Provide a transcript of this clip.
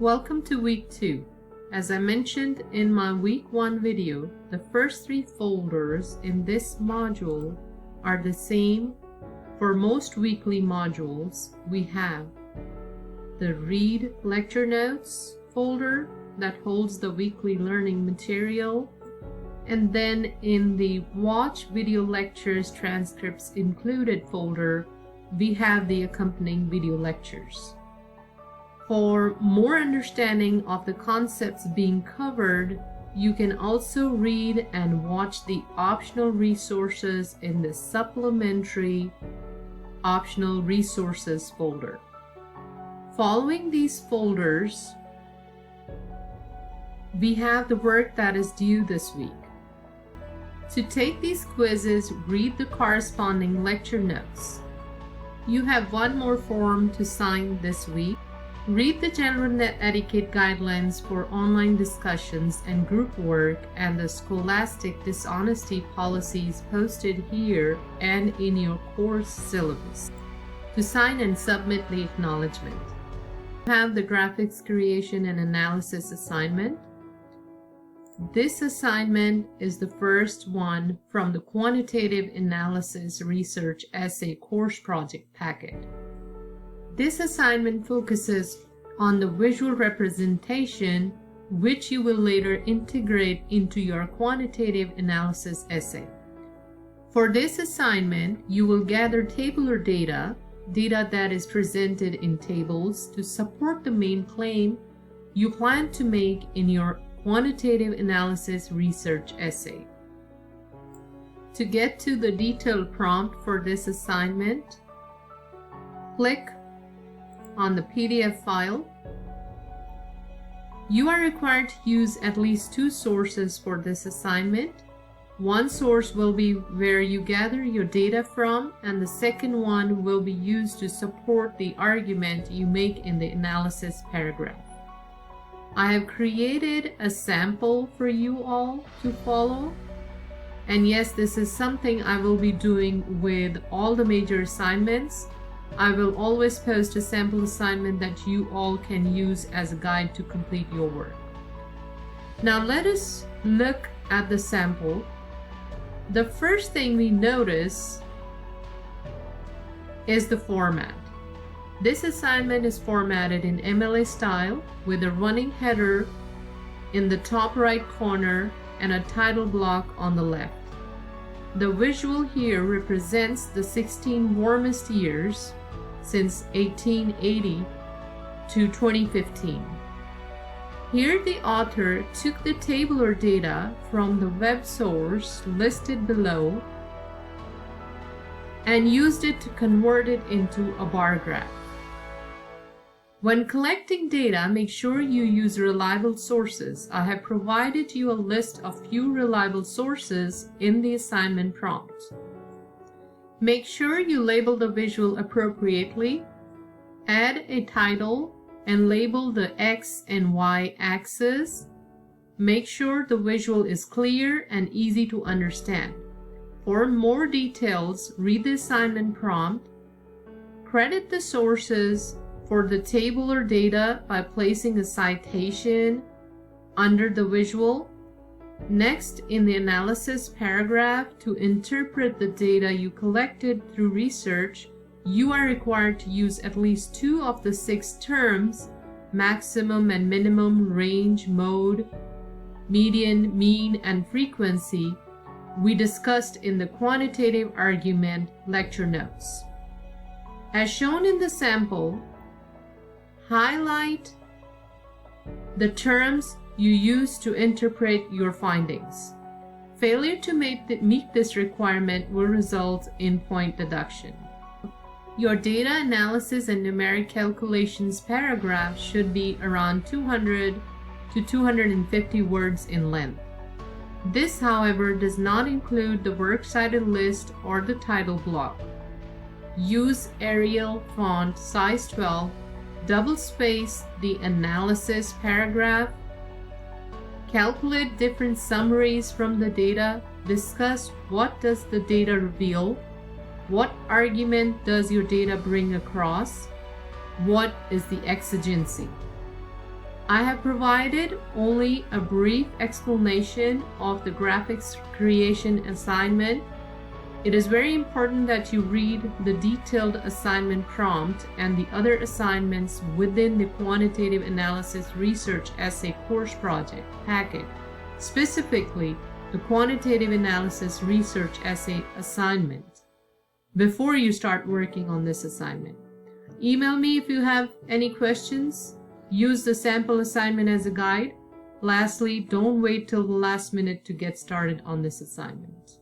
Welcome to week 2. As I mentioned in my week 1 video, the first 3 folders in this module are the same for most weekly modules. We have the Read Lecture Notes folder that holds the weekly learning material, and then in the Watch Video Lectures Transcripts Included folder, we have the accompanying video lectures. For more understanding of the concepts being covered, you can also read and watch the optional resources in the Supplementary Optional Resources folder. Following these folders, we have the work that is due this week. To take these quizzes, read the corresponding lecture notes. You have one more form to sign this week. Read the General Net Etiquette Guidelines for online discussions and group work and the Scholastic Dishonesty Policies posted here and in your course syllabus. To sign and submit the acknowledgement. You have the Graphics Creation and Analysis assignment. This assignment is the first one from the Quantitative Analysis Research Essay Course Project packet. This assignment focuses on the visual representation, which you will later integrate into your quantitative analysis essay. For this assignment, you will gather tabular data that is presented in tables to support the main claim you plan to make in your quantitative analysis research essay. To get to the detailed prompt for this assignment, click on the PDF file. You are required to use at least 2 sources for this assignment. One source will be where you gather your data from, and the second one will be used to support the argument you make in the analysis paragraph. I have created a sample for you all to follow. And yes, this is something I will be doing with all the major assignments. I will always post a sample assignment that you all can use as a guide to complete your work. Now let us look at the sample. The first thing we notice is the format. This assignment is formatted in MLA style with a running header in the top right corner and a title block on the left. The visual here represents the 16 warmest years since 1880 to 2015. Here the author took the tabular data from the web source listed below and used it to convert it into a bar graph. When collecting data, make sure you use reliable sources. I have provided you a list of few reliable sources in the assignment prompt. Make sure you label the visual appropriately. Add a title and label the X and Y axis. Make sure the visual is clear and easy to understand. For more details, read the assignment prompt. Credit the sources for the tabular data by placing a citation under the visual. Next, in the analysis paragraph, to interpret the data you collected through research, you are required to use at least 2 of the 6 terms: maximum and minimum, range, mode, median, mean, and frequency we discussed in the quantitative argument lecture notes. As shown in the sample, highlight the terms you use to interpret your findings. Failure to meet this requirement will result in point deduction. Your data analysis and numeric calculations paragraph should be around 200 to 250 words in length. This, however, does not include the works cited list or the title block. Use Arial font size 12, double space the analysis paragraph. Calculate different summaries from the data. Discuss what does the data reveal. What argument does your data bring across? What is the exigency? I have provided only a brief explanation of the graphics creation assignment. It is very important that you read the detailed assignment prompt and the other assignments within the Quantitative Analysis Research Essay Course Project packet, specifically the Quantitative Analysis Research Essay assignment, before you start working on this assignment. Email me if you have any questions. Use the sample assignment as a guide. Lastly, don't wait till the last minute to get started on this assignment.